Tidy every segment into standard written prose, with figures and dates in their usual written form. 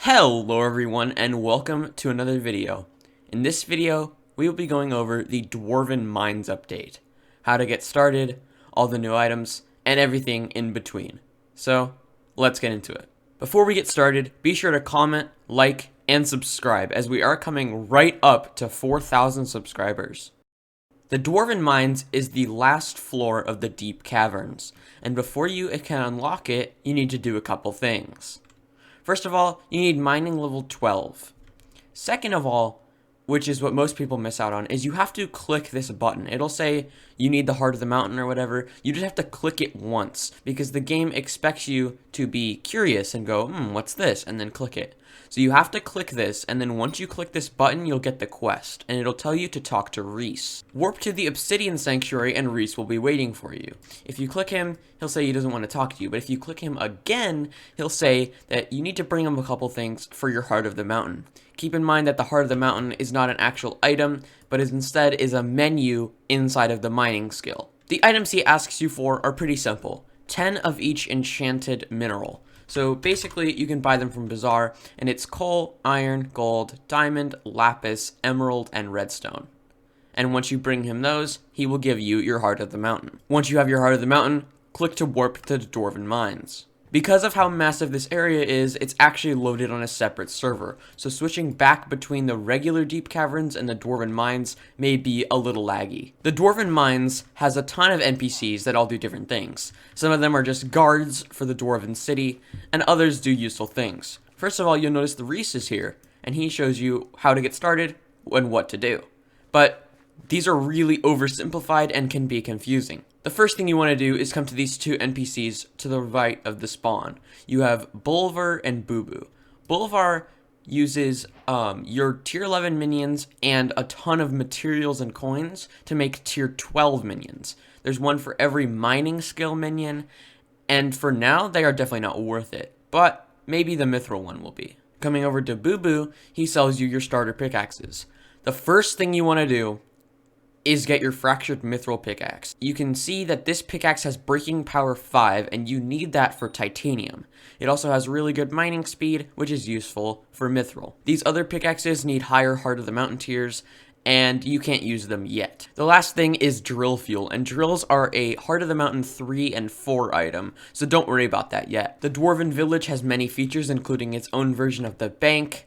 Hello everyone and welcome to another video. In this video, we will be going over the Dwarven Mines update, how to get started, all the new items, and everything in between. So, let's get into it. Before we get started, be sure to comment, like, and subscribe as we are coming right up to 4,000 subscribers. The Dwarven Mines is the last floor of the Deep Caverns, and before you can unlock it, you need to do a couple things. First of all, you need mining level 12. Second of all, which is what most people miss out on, is you have to click this button. It'll say you need the heart of the mountain or whatever. You just have to click it once because the game expects you to be curious and go, what's this? And then click it. So you have to click this, and then once you click this button, you'll get the quest, and it'll tell you to talk to Reese. Warp to the Obsidian Sanctuary, and Reese will be waiting for you. If you click him, he'll say he doesn't want to talk to you, but if you click him again, he'll say that you need to bring him a couple things for your Heart of the Mountain. Keep in mind that the Heart of the Mountain is not an actual item, but instead is a menu inside of the mining skill. The items he asks you for are pretty simple. 10 of each enchanted mineral. So basically, you can buy them from Bazaar, and it's coal, iron, gold, diamond, lapis, emerald, and redstone. And once you bring him those, he will give you your Heart of the Mountain. Once you have your Heart of the Mountain, click to warp to the Dwarven Mines. Because of how massive this area is, it's actually loaded on a separate server, so switching back between the regular Deep Caverns and the Dwarven Mines may be a little laggy. The Dwarven Mines has a ton of NPCs that all do different things. Some of them are just guards for the Dwarven City, and others do useful things. First of all, you'll notice the Reese is here, and he shows you how to get started and what to do. But these are really oversimplified and can be confusing. The first thing you want to do is come to these two NPCs to the right of the spawn. You have Bulvar and Boo Boo. Bulvar uses your tier 11 minions and a ton of materials and coins to make tier 12 minions. There's one for every mining skill minion, and for now, they are definitely not worth it, but maybe the mithril one will be. Coming over to Boo Boo, he sells you your starter pickaxes. The first thing you want to do is get your fractured mithril pickaxe. You can see that this pickaxe has breaking power 5, and you need that for titanium. It also has really good mining speed, which is useful for mithril. These other pickaxes need higher Heart of the Mountain tiers, and you can't use them yet. The last thing is drill fuel, and drills are a Heart of the Mountain 3 and 4 item, so don't worry about that yet. The Dwarven Village has many features, including its own version of the bank,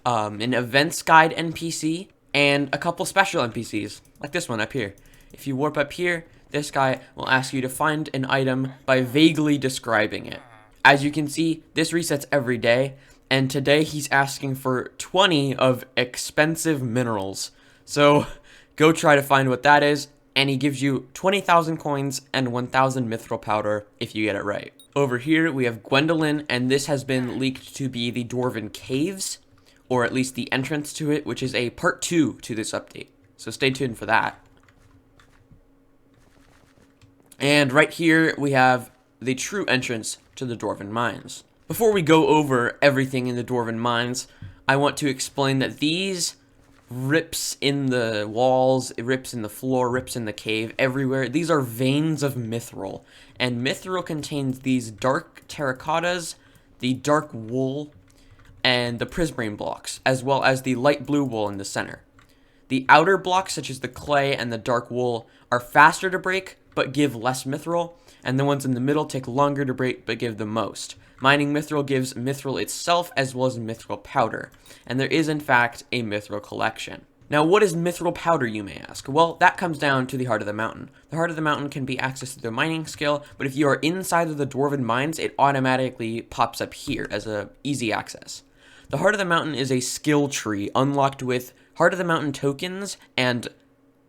an events guide NPC, and a couple special NPCs, like this one up here. If you warp up here, this guy will ask you to find an item by vaguely describing it. As you can see, this resets every day, and today he's asking for 20 of expensive minerals. So go try to find what that is, and he gives you 20,000 coins and 1,000 mithril powder if you get it right. Over here we have Gwendolyn, and this has been leaked to be the Dwarven Caves, or at least the entrance to it, which is a part 2 to this update. So stay tuned for that. And right here, we have the true entrance to the Dwarven Mines. Before we go over everything in the Dwarven Mines, I want to explain that these rips in the walls, rips in the floor, rips in the cave, everywhere, these are veins of mithril. And mithril contains these dark terracottas, the dark wool, and the prismarine blocks, as well as the light blue wool in the center. The outer blocks, such as the clay and the dark wool, are faster to break, but give less mithril, and the ones in the middle take longer to break, but give the most. Mining mithril gives mithril itself, as well as mithril powder, and there is in fact a mithril collection. Now, what is mithril powder, you may ask? Well, that comes down to the Heart of the Mountain. The Heart of the Mountain can be accessed through the mining skill, but if you are inside of the Dwarven Mines, it automatically pops up here as a easy access. The Heart of the Mountain is a skill tree unlocked with Heart of the Mountain tokens and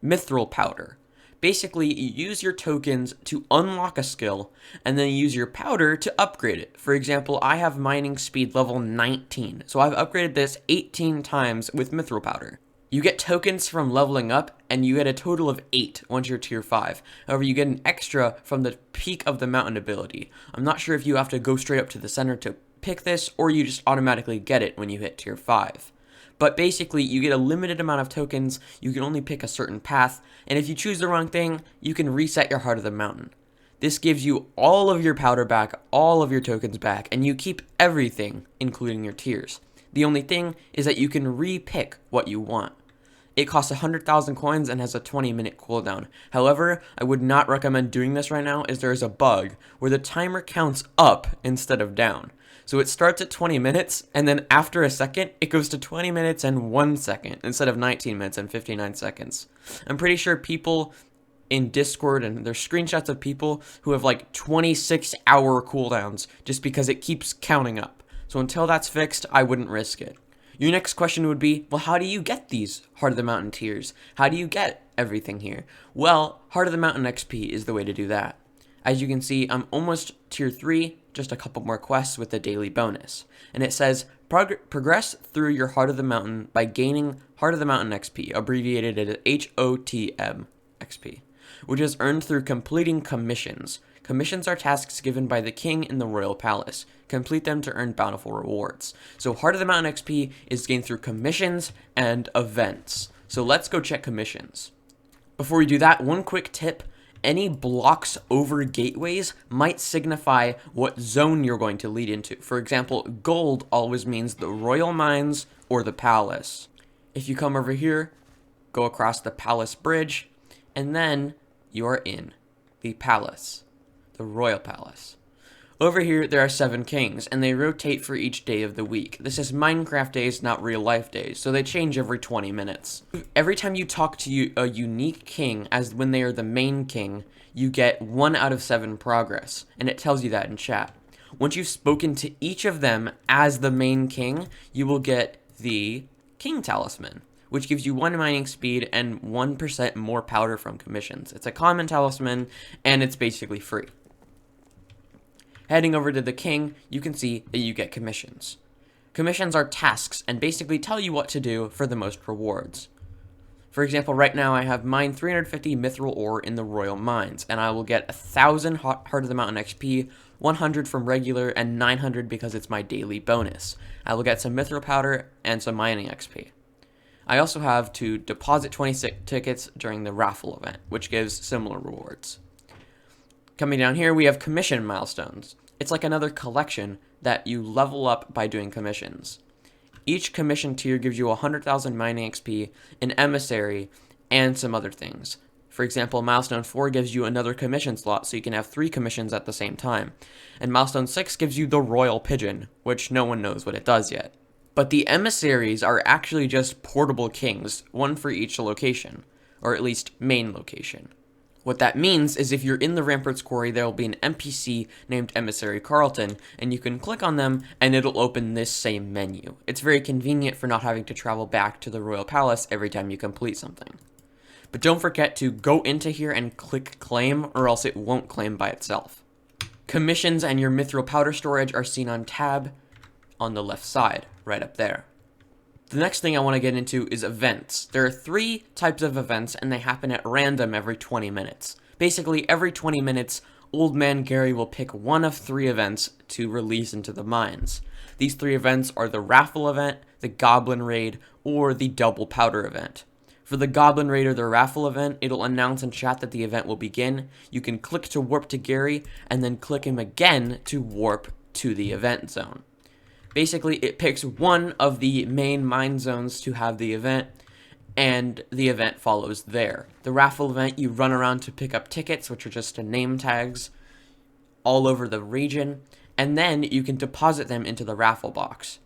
mithril powder. Basically, you use your tokens to unlock a skill, and then you use your powder to upgrade it. For example, I have mining speed level 19, so I've upgraded this 18 times with mithril powder. You get tokens from leveling up, and you get a total of 8 once you're tier 5. However, you get an extra from the Peak of the Mountain ability. I'm not sure if you have to go straight up to the center to pick this, or you just automatically get it when you hit tier 5. But basically, you get a limited amount of tokens, you can only pick a certain path, and if you choose the wrong thing, you can reset your Heart of the Mountain. This gives you all of your powder back, all of your tokens back, and you keep everything, including your tiers. The only thing is that you can re-pick what you want. It costs 100,000 coins and has a 20-minute cooldown. However, I would not recommend doing this right now, as there is a bug where the timer counts up instead of down. So it starts at 20 minutes, and then after a second, it goes to 20 minutes and 1 second, instead of 19 minutes and 59 seconds. I'm pretty sure people in Discord, and there's screenshots of people who have like 26-hour cooldowns just because it keeps counting up. So until that's fixed, I wouldn't risk it. Your next question would be, well, how do you get these Heart of the Mountain tiers? How do you get everything here? Well, Heart of the Mountain XP is the way to do that. As you can see, I'm almost tier 3, just a couple more quests with the daily bonus. And it says, progress through your Heart of the Mountain by gaining Heart of the Mountain XP, abbreviated as HOTM XP, which is earned through completing commissions. Commissions are tasks given by the king in the royal palace. Complete them to earn bountiful rewards. So Heart of the Mountain XP is gained through commissions and events. So let's go check commissions. Before we do that, one quick tip. Any blocks over gateways might signify what zone you're going to lead into. For example, gold always means the royal mines or the palace. If you come over here, go across the palace bridge, and then you are in the palace. The royal palace. Over here, there are 7 kings, and they rotate for each day of the week. This is Minecraft days, not real life days, so they change every 20 minutes. Every time you talk to a unique king, as when they are the main king, you get 1 out of 7 progress, and it tells you that in chat. Once you've spoken to each of them as the main king, you will get the King Talisman, which gives you 1 mining speed and 1% more powder from commissions. It's a common talisman, and it's basically free. Heading over to the king, you can see that you get commissions. Commissions are tasks and basically tell you what to do for the most rewards. For example, right now I have mined 350 mithril ore in the royal mines, and I will get 1,000 Heart of the Mountain XP, 100 from regular, and 900 because it's my daily bonus. I will get some mithril powder and some mining XP. I also have to deposit 26 tickets during the raffle event, which gives similar rewards. Coming down here, we have commission milestones. It's like another collection that you level up by doing commissions. Each commission tier gives you 100,000 mining XP, an emissary, and some other things. For example, milestone 4 gives you another commission slot, so you can have 3 commissions at the same time. And milestone 6 gives you the royal pigeon, which no one knows what it does yet. But the emissaries are actually just portable kings, 1 for each location, or at least main location. What that means is if you're in the Ramparts Quarry, there will be an NPC named Emissary Carlton, and you can click on them, and it'll open this same menu. It's very convenient for not having to travel back to the Royal Palace every time you complete something. But don't forget to go into here and click claim, or else it won't claim by itself. Commissions and your mithril powder storage are seen on tab on the left side, right up there. The next thing I want to get into is events. There are 3 types of events, and they happen at random every 20 minutes. Basically, every 20 minutes, Old Man Gary will pick 1 of 3 events to release into the mines. These 3 events are the Raffle event, the Goblin Raid, or the Double Powder event. For the Goblin Raid or the Raffle event, it'll announce in chat that the event will begin. You can click to warp to Gary, and then click him again to warp to the event zone. Basically, it picks 1 of the main mine zones to have the event, and the event follows there. The raffle event, you run around to pick up tickets, which are just name tags, all over the region, and then you can deposit them into the raffle box.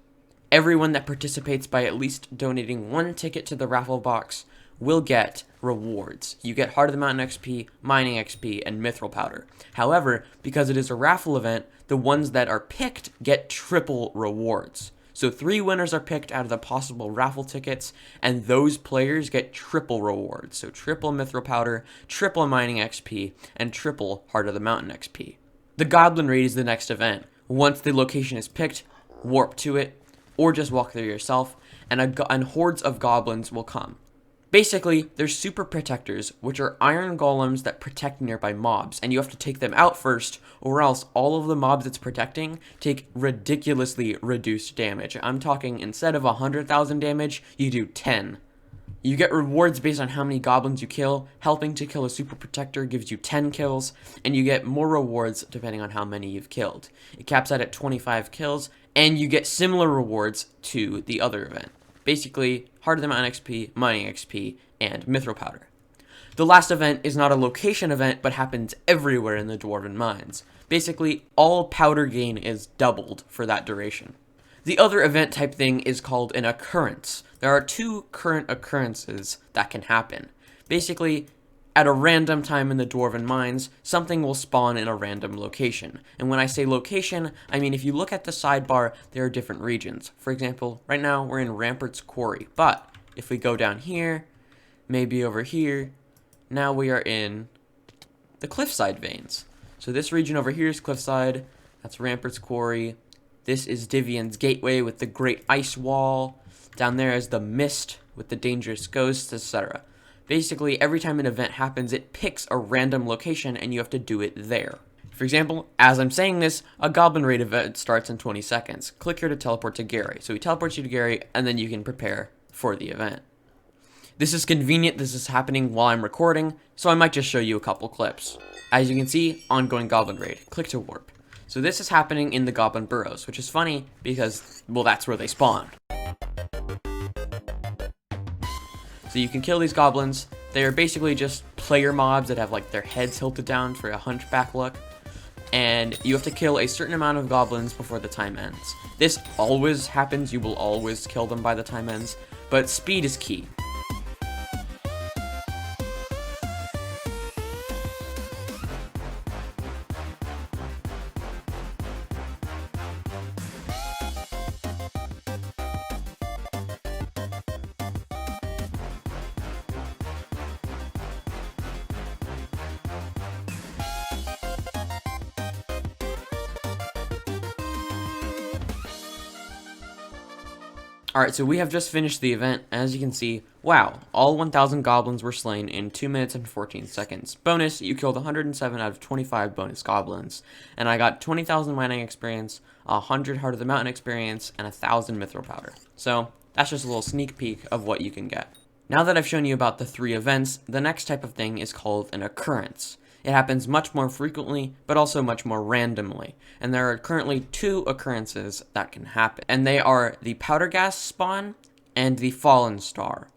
Everyone that participates by at least donating 1 ticket to the raffle box will get rewards. You get Heart of the Mountain XP, Mining XP, and Mithril Powder. However, because it is a raffle event, the ones that are picked get triple rewards. So 3 winners are picked out of the possible raffle tickets, and those players get triple rewards. So triple Mithril Powder, triple Mining XP, and triple Heart of the Mountain XP. The Goblin Raid is the next event. Once the location is picked, warp to it, or just walk there yourself, and hordes of goblins will come. Basically, there's super protectors, which are iron golems that protect nearby mobs, and you have to take them out first, or else all of the mobs it's protecting take ridiculously reduced damage. I'm talking instead of 100,000 damage, you do 10. You get rewards based on how many goblins you kill. Helping to kill a super protector gives you 10 kills, and you get more rewards depending on how many you've killed. It caps out at 25 kills, and you get similar rewards to the other event. Basically, Heart of the Mountain XP, Mining XP, and Mithril Powder. The last event is not a location event, but happens everywhere in the Dwarven Mines. Basically, all powder gain is doubled for that duration. The other event type thing is called an occurrence. There are 2 current occurrences that can happen. Basically, at a random time in the Dwarven Mines, something will spawn in a random location. And when I say location, I mean if you look at the sidebar, there are different regions. For example, right now we're in Rampart's Quarry, but if we go down here, maybe over here, now we are in the Cliffside Veins. So this region over here is Cliffside, that's Rampart's Quarry. This is Divian's Gateway with the Great Ice Wall. Down there is the Mist with the Dangerous Ghosts, etc. Basically, every time an event happens, it picks a random location and you have to do it there. For example, as I'm saying this, a Goblin Raid event starts in 20 seconds. Click here to teleport to Gary. So he teleports you to Gary, and then you can prepare for the event. This is convenient, this is happening while I'm recording, so I might just show you a couple clips. As you can see, ongoing Goblin Raid. Click to warp. So this is happening in the Goblin Burrows, which is funny because, well, that's where they spawned. So you can kill these goblins. They are basically just player mobs that have like their heads tilted down for a hunchback look. And you have to kill a certain amount of goblins before the time ends. This always happens, you will always kill them by the time ends, but speed is key. Alright, so we have just finished the event. As you can see, wow, all 1,000 goblins were slain in 2 minutes and 14 seconds. Bonus, you killed 107 out of 25 bonus goblins. And I got 20,000 mining experience, 100 Heart of the Mountain experience, and 1,000 Mithril Powder. So, that's just a little sneak peek of what you can get. Now that I've shown you about the 3 events, the next type of thing is called an occurrence. It happens much more frequently, but also much more randomly. And there are currently 2 occurrences that can happen. And they are the Powder Gas spawn and the Fallen Star.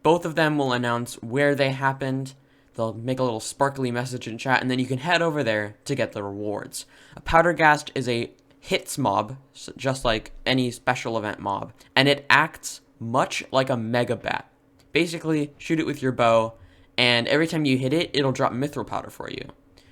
Both of them will announce where they happened. They'll make a little sparkly message in chat, and then you can head over there to get the rewards. A Powder Gas is a hits mob, just like any special event mob. And it acts much like a Mega Bat. Basically, shoot it with your bow, and every time you hit it, it'll drop Mithril Powder for you.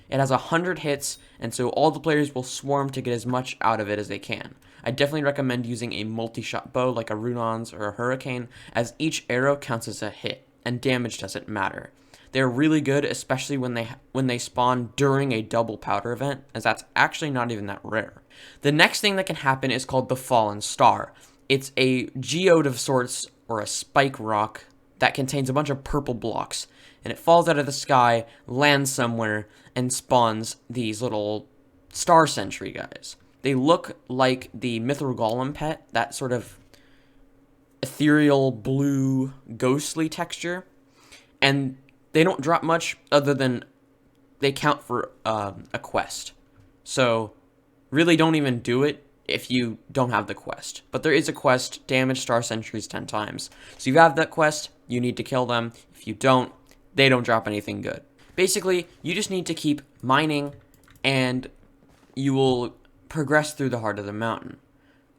It has 100 hits, and so all the players will swarm to get as much out of it as they can. I definitely recommend using a multi-shot bow like a Runon's or a Hurricane, as each arrow counts as a hit, and damage doesn't matter. They're really good, especially when they spawn during a double powder event, as that's actually not even that rare. The next thing that can happen is called the Fallen Star. It's a geode of sorts, or a spike rock, that contains a bunch of purple blocks. And it falls out of the sky, lands somewhere, and spawns these little star sentry guys. They look like the Mithril Golem pet, that sort of ethereal blue ghostly texture. And they don't drop much other than they count for a quest. So really don't even do it if you don't have the quest. But there is a quest, damage star sentries 10 times. So you have that quest, you need to kill them. If you don't, they don't drop anything good. Basically, you just need to keep mining, and you will progress through the heart of the mountain.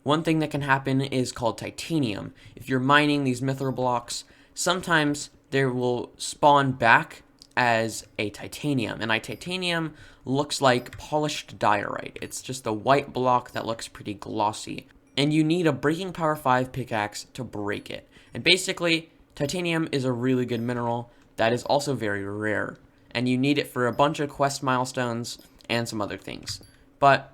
One thing that can happen is called titanium. If you're mining these mithril blocks, sometimes they will spawn back as a titanium, and a titanium looks like polished diorite. It's just a white block that looks pretty glossy, and you need a breaking power 5 pickaxe to break it. And basically, titanium is a really good mineral that is also very rare, and you need it for a bunch of quest milestones and some other things. But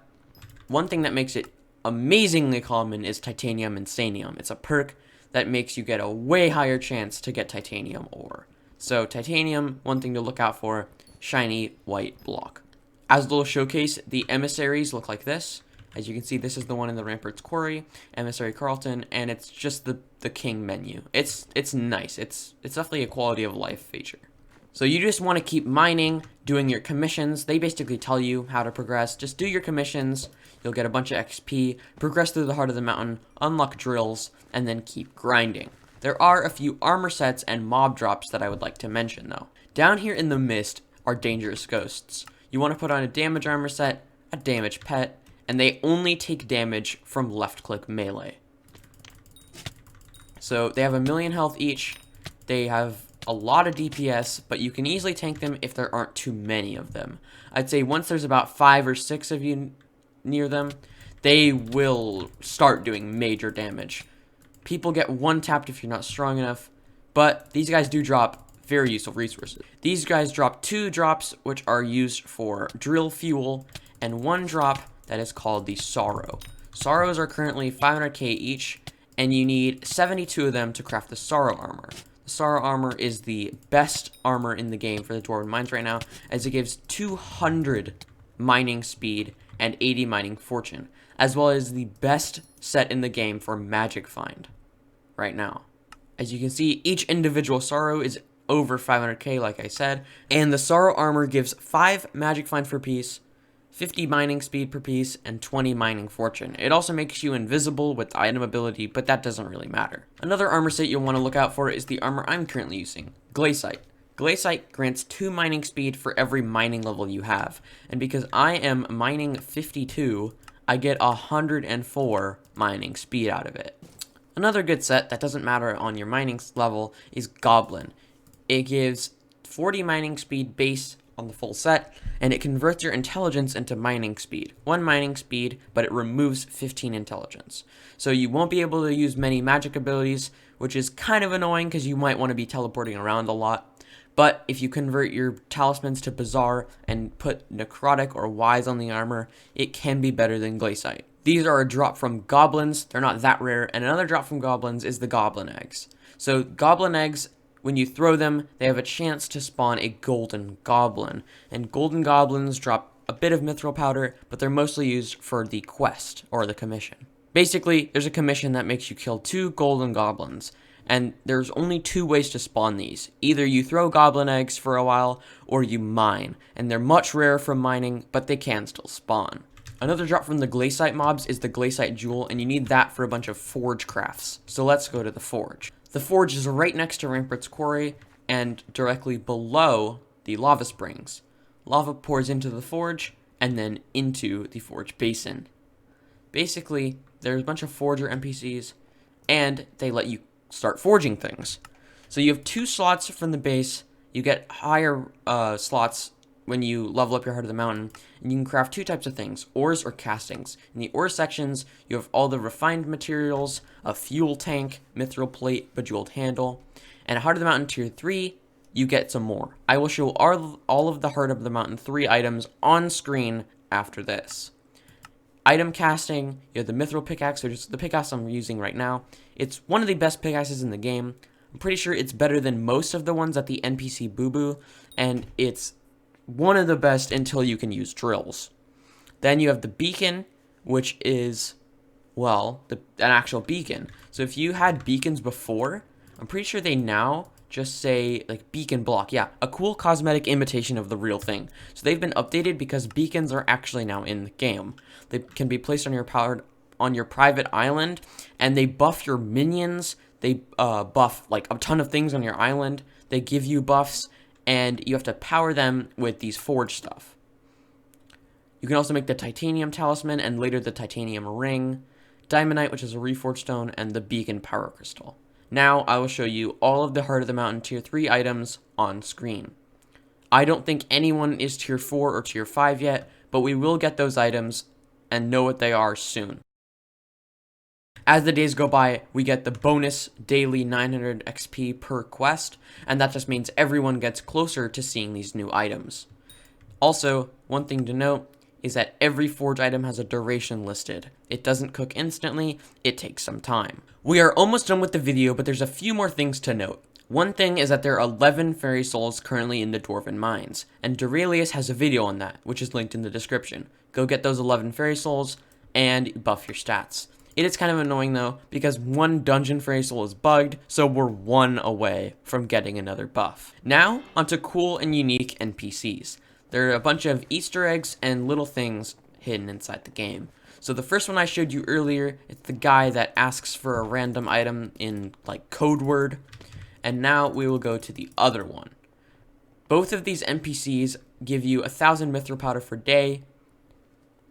one thing that makes it amazingly common is titanium insanium. It's a perk that makes you get a way higher chance to get titanium ore. So titanium, one thing to look out for, shiny white block. As a little showcase, the emissaries look like this. As you can see, this is the one in the Ramparts Quarry, Emissary Carlton, and it's just the king menu. It's nice. It's definitely a quality of life feature. So you just want to keep mining, doing your commissions. They basically tell you how to progress. Just do your commissions. You'll get a bunch of XP, progress through the heart of the mountain, unlock drills, and then keep grinding. There are a few armor sets and mob drops that I would like to mention, though. Down here in the mist are dangerous ghosts. You want to put on a damage armor set, a damage pet, and they only take damage from left-click melee. So they have 1,000,000 health each. They have a lot of DPS, but you can easily tank them if there aren't too many of them. I'd say once there's about 5 or 6 of you near them, they will start doing major damage. People get one-tapped if you're not strong enough, but these guys do drop very useful resources. These guys drop 2 drops, which are used for drill fuel, and 1 drop that is called the Sorrow. Sorrows are currently 500k each, and you need 72 of them to craft the Sorrow armor. The Sorrow armor is the best armor in the game for the Dwarven Mines right now, as it gives 200 mining speed and 80 mining fortune, as well as the best set in the game for magic find right now. As you can see, each individual Sorrow is over 500k, like I said, and the Sorrow armor gives 5 magic find per piece, 50 mining speed per piece, and 20 mining fortune. It also makes you invisible with item ability, but that doesn't really matter. Another armor set you'll want to look out for is the armor I'm currently using, Glaciite. Glaciite grants 2 mining speed for every mining level you have, and because I am mining 52, I get 104 mining speed out of it. Another good set that doesn't matter on your mining level is Goblin. It gives 40 mining speed base on the full set, and it converts your intelligence into mining speed. 1 mining speed, but it removes 15 intelligence. So you won't be able to use many magic abilities, which is kind of annoying because you might want to be teleporting around a lot. But if you convert your talismans to Bizarre and put Necrotic or Wise on the armor, it can be better than Glaciite. These are a drop from goblins. They're not that rare. And another drop from goblins is the goblin eggs. So goblin eggs, when you throw them, they have a chance to spawn a golden goblin. And golden goblins drop a bit of mithril powder, but they're mostly used for the quest or the commission. Basically, there's a commission that makes you kill 2 golden goblins. And there's only 2 ways to spawn these. Either you throw goblin eggs for a while, or you mine. And they're much rarer from mining, but they can still spawn. Another drop from the Glaciite mobs is the Glaciite Jewel, and you need that for a bunch of forge crafts. So let's go to the forge. The forge is right next to Ramparts Quarry, and directly below the lava springs. Lava pours into the forge, and then into the forge basin. Basically, there's a bunch of forger NPCs, and they let you start forging things. So you have 2 slots from the base. You get higher slots when you level up your Heart of the Mountain, and you can craft 2 types of things, ores or castings. In the ore sections, you have all the refined materials, a fuel tank, mithril plate, bejeweled handle, and at Heart of the Mountain tier 3, you get some more. I will show all of the Heart of the Mountain 3 items on screen after this. Item casting, you have the mithril pickaxe, which is the pickaxe I'm using right now. It's one of the best pickaxes in the game. I'm pretty sure it's better than most of the ones at the NPC Boo Boo, and it's one of the best until you can use drills. Then you have the beacon, which is, well, an actual beacon. So if you had beacons before, I'm pretty sure they now just say, like, beacon block. Yeah, a cool cosmetic imitation of the real thing. So they've been updated because beacons are actually now in the game. They can be placed on your private island, and they buff your minions. They buff, like, a ton of things on your island. They give you buffs, and you have to power them with these forge stuff. You can also make the titanium talisman, and later the titanium ring, diamondite, which is a reforged stone, and the beacon power crystal. Now I will show you all of the Heart of the Mountain tier 3 items on screen. I don't think anyone is tier 4 or tier 5 yet, but we will get those items and know what they are soon. As the days go by, we get the bonus daily 900 XP per quest, and that just means everyone gets closer to seeing these new items. Also, one thing to note is that every forge item has a duration listed. It doesn't cook instantly, it takes some time. We are almost done with the video, but there's a few more things to note. One thing is that there are 11 fairy souls currently in the Dwarven Mines, and Duralius has a video on that, which is linked in the description. Go get those 11 fairy souls, and buff your stats. It is kind of annoying though, because one dungeon for Hypixel is bugged, so we're one away from getting another buff. Now, onto cool and unique NPCs. There are a bunch of Easter eggs and little things hidden inside the game. So the first one I showed you earlier, it's the guy that asks for a random item in like code word. And now we will go to the other one. Both of these NPCs give you 1,000 mithril powder per day,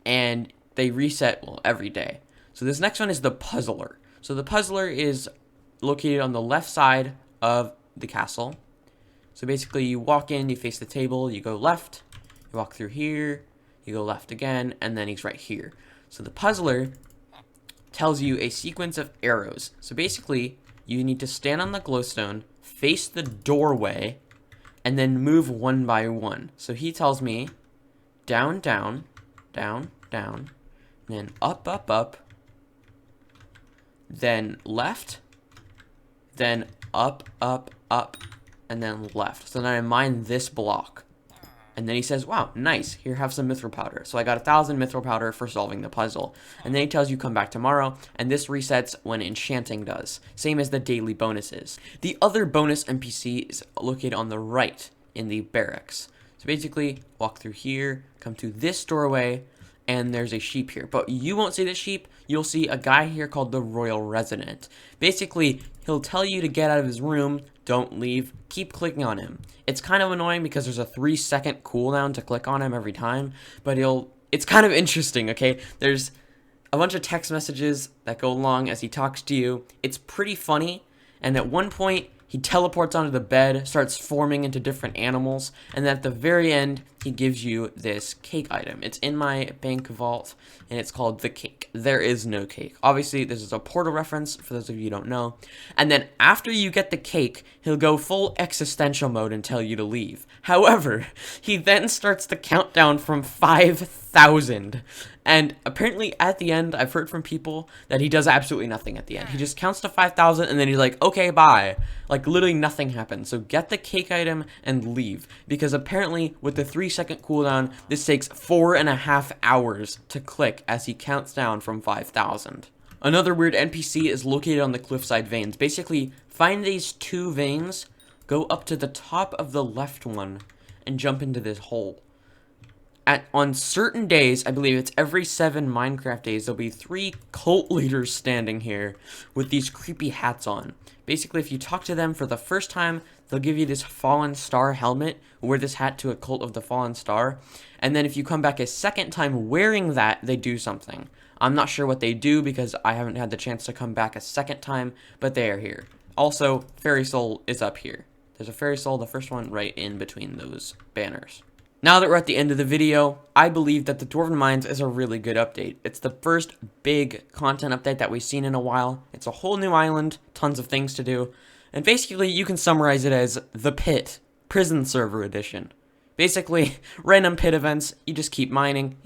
and they reset, well, every day. So this next one is the Puzzler. So the Puzzler is located on the left side of the castle. So basically you walk in, you face the table, you go left, you walk through here, you go left again, and then he's right here. So the Puzzler tells you a sequence of arrows. So basically you need to stand on the glowstone, face the doorway, and then move one by one. So he tells me down, down, down, down, and then up, up, up, then left, then up, up, up, and then left. So then I mine this block. And then he says, wow, nice, here, have some mithril powder. So I got 1,000 mithril powder for solving the puzzle. And then he tells you come back tomorrow, and this resets when enchanting does. Same as the daily bonuses. The other bonus NPC is located on the right in the barracks. So basically, walk through here, come to this doorway, and there's a sheep here. But you won't see the sheep, you'll see a guy here called the Royal Resident. Basically, he'll tell you to get out of his room, don't leave, keep clicking on him. It's kind of annoying because there's a 3-second cooldown to click on him every time, but it's kind of interesting, okay? There's a bunch of text messages that go along as he talks to you. It's pretty funny, and at one point, he teleports onto the bed, starts forming into different animals, and then at the very end, he gives you this cake item. It's in my bank vault, and it's called the cake. There is no cake. Obviously, this is a Portal reference, for those of you who don't know. And then after you get the cake, he'll go full existential mode and tell you to leave. However, he then starts the countdown from 5,000. And apparently at the end, I've heard from people that he does absolutely nothing at the end. He just counts to 5,000 and then he's like, okay, bye. Like literally nothing happens. So get the cake item and leave. Because apparently with the 3-second cooldown, this takes 4.5 hours to click as he counts down from 5,000. Another weird NPC is located on the cliffside veins. Basically, find these 2 veins, go up to the top of the left one, and jump into this hole. On certain days, I believe it's every 7 Minecraft days, there'll be 3 cult leaders standing here with these creepy hats on. Basically, if you talk to them for the first time, they'll give you this Fallen Star helmet, wear this hat to a cult of the Fallen Star, and then if you come back a second time wearing that, they do something. I'm not sure what they do because I haven't had the chance to come back a second time, but they are here. Also, Fairy Soul is up here. There's a Fairy Soul, the first one, right in between those banners. Now that we're at the end of the video, I believe that the Dwarven Mines is a really good update. It's the first big content update that we've seen in a while. It's a whole new island, tons of things to do, and basically you can summarize it as the Pit, Prison Server Edition. Basically, random pit events, you just keep mining,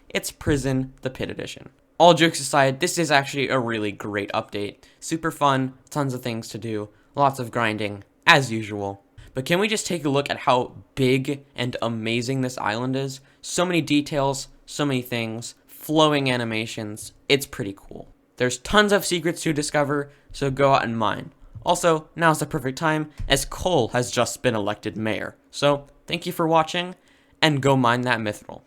It's Prison, the Pit Edition. All jokes aside, this is actually a really great update. Super fun, tons of things to do, lots of grinding, as usual. But can we just take a look at how big and amazing this island is? So many details, so many things, flowing animations. It's pretty cool. There's tons of secrets to discover, so go out and mine. Also, now's the perfect time, as Cole has just been elected mayor. So, thank you for watching, and go mine that mithril.